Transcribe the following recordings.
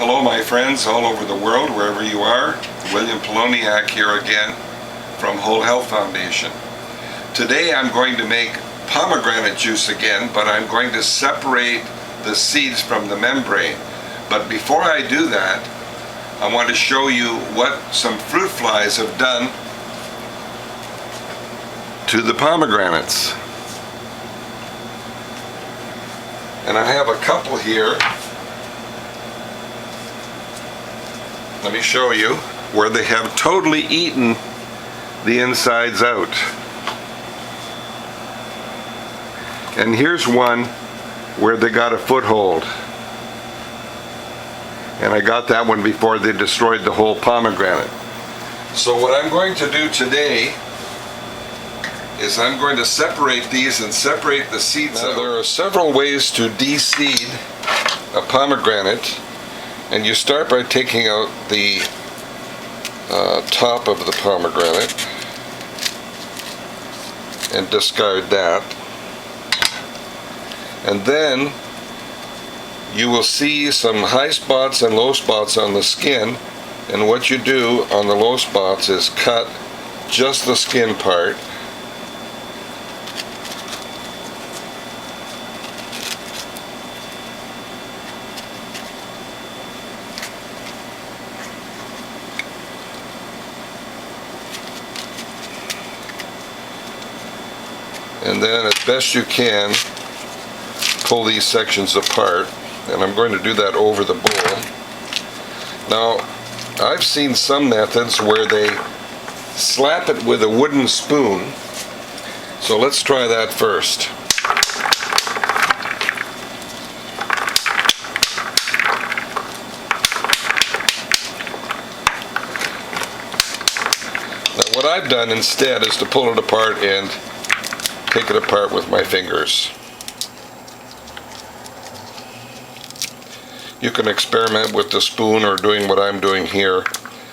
Hello my friends all over the world, wherever you are. William Poloniak here again from Whole Health Foundation. Today I'm going to make pomegranate juice again, but I'm going to separate the seeds from the membrane. But before I do that, I want to show you what some fruit flies have done to the pomegranates. And I have a couple here. Let me show you where they have totally eaten the insides out. And here's one where they got a foothold. And I got that one before they destroyed the whole pomegranate. So what I'm going to do today is I'm going to separate these and separate the seeds out. There are several ways to de-seed a pomegranate. And you start by taking out the top of the pomegranate and discard that. And then you will see some high spots and low spots on the skin. And what you do on the low spots is cut just the skin part. And then as best you can, pull these sections apart, and I'm going to do that over the bowl. Now, I've seen some methods where they slap it with a wooden spoon, so let's try that first. Now, what I've done instead is to pull it apart and take it apart with my fingers. You can experiment with the spoon or doing what I'm doing here,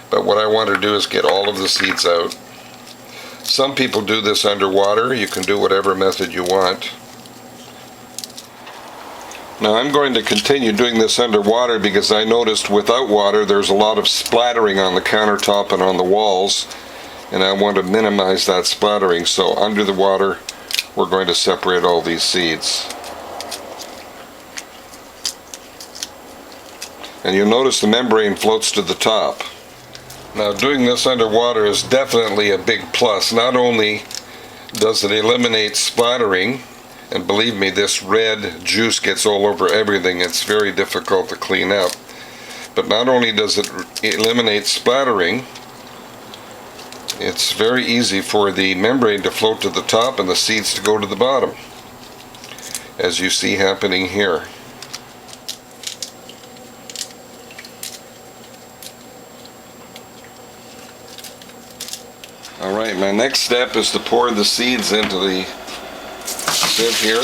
but what I want to do is get all of the seeds out. Some people do this underwater. You can do whatever method you want. Now I'm going to continue doing this underwater because I noticed without water there's a lot of splattering on the countertop and on the walls, and I want to minimize that splattering, so under the water we're going to separate all these seeds. And you'll notice the membrane floats to the top. Now doing this underwater is definitely a big plus. Not only does it eliminate splattering, and believe me, this red juice gets all over everything, it's very difficult to clean up, but not only does it eliminate splattering, it's very easy for the membrane to float to the top and the seeds to go to the bottom, as you see happening here. Alright, my next step is to pour the seeds into the sieve here.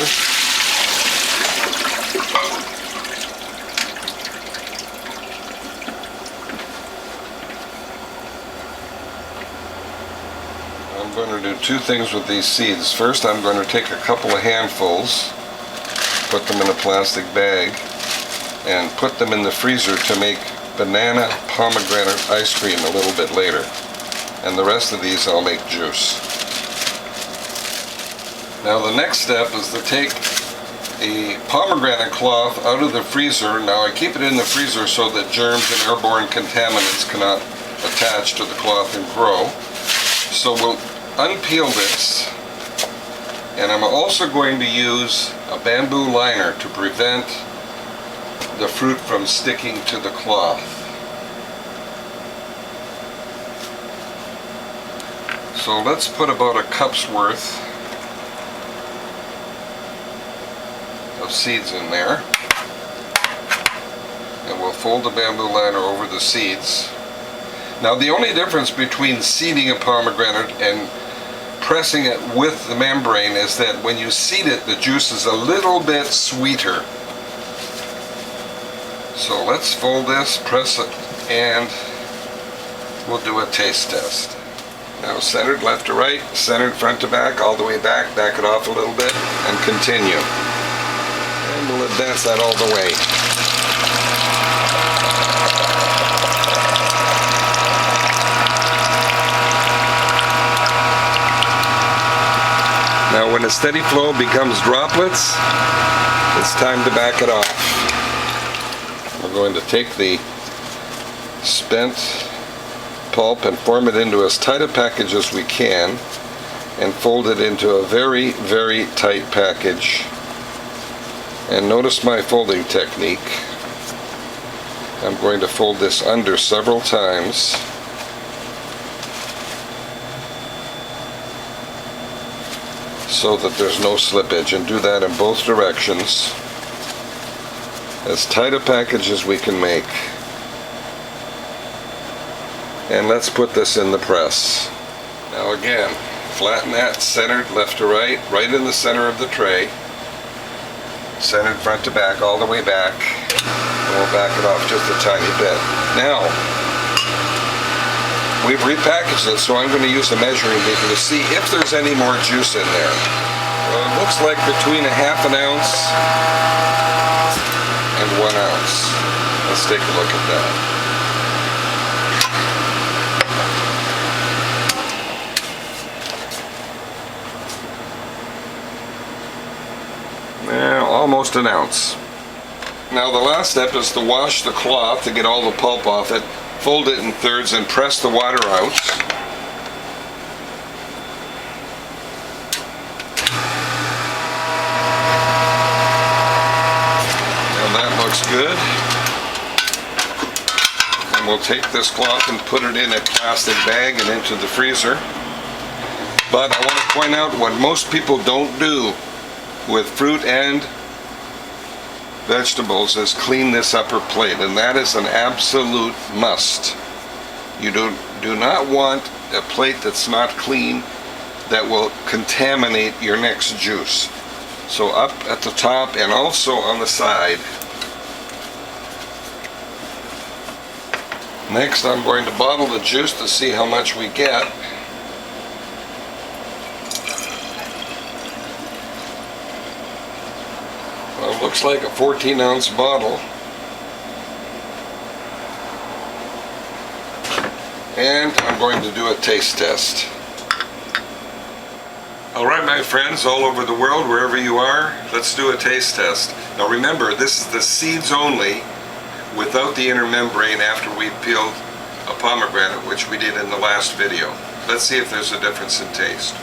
I'm going to do two things with these seeds. First, I'm going to take a couple of handfuls, put them in a plastic bag, and put them in the freezer to make banana pomegranate ice cream a little bit later. And the rest of these I'll make juice. Now the next step is to take a pomegranate cloth out of the freezer. Now I keep it in the freezer so that germs and airborne contaminants cannot attach to the cloth and grow. So we'll unpeel this, and I'm also going to use a bamboo liner to prevent the fruit from sticking to the cloth. So let's put about a cup's worth of seeds in there, and we'll fold the bamboo liner over the seeds. Now the only difference between seeding a pomegranate and pressing it with the membrane is that when you seed it, the juice is a little bit sweeter. So let's fold this, press it, and we'll do a taste test. Now centered left to right, centered front to back, all the way back, back it off a little bit, and continue. And we'll advance that all the way. the steady flow becomes droplets, it's time to back it off. We're going to take the spent pulp and form it into as tight a package as we can and fold it into a very, very tight package. And notice my folding technique. I'm going to fold this under several times. So that there's no slippage, and do that in both directions. As tight a package as we can make. And let's put this in the press. Now again, flatten that centered left to right, right in the center of the tray. Centered front to back, all the way back. And we'll back it off just a tiny bit. Now, we've repackaged it, so I'm going to use a measuring beaker to see if there's any more juice in there. Well, it looks like between a ½ ounce and 1 ounce. Let's take a look at that. Almost an ounce. Now the last step is to wash the cloth to get all the pulp off it, fold it in thirds and press the water out. And that looks good. And we'll take this cloth and put it in a plastic bag and into the freezer. But I want to point out what most people don't do with fruit and vegetables is clean this upper plate, and that is an absolute must. You do not want a plate that's not clean that will contaminate your next juice. So up at the top and also on the side. Next I'm going to bottle the juice to see how much we get. Well, it looks like a 14-ounce bottle. And I'm going to do a taste test. Alright my friends all over the world, wherever you are, let's do a taste test. Now remember, this is the seeds only, without the inner membrane after we peeled a pomegranate, which we did in the last video. Let's see if there's a difference in taste.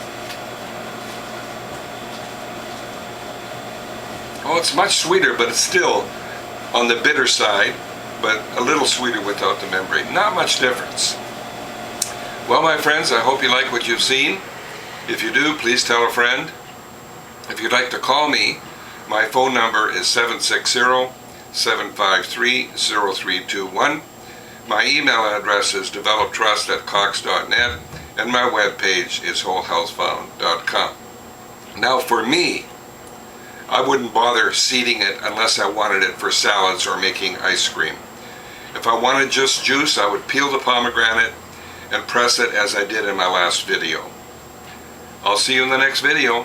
Oh, it's much sweeter, but it's still on the bitter side, but a little sweeter without the membrane. Not much difference. Well, my friends, I hope you like what you've seen. If you do, please tell a friend. If you'd like to call me, my phone number is 760-753-0321. My email address is developtrust@cox.net, and my webpage is wholehealthfound.com. Now for me, I wouldn't bother seeding it unless I wanted it for salads or making ice cream. If I wanted just juice, I would peel the pomegranate and press it as I did in my last video. I'll see you in the next video.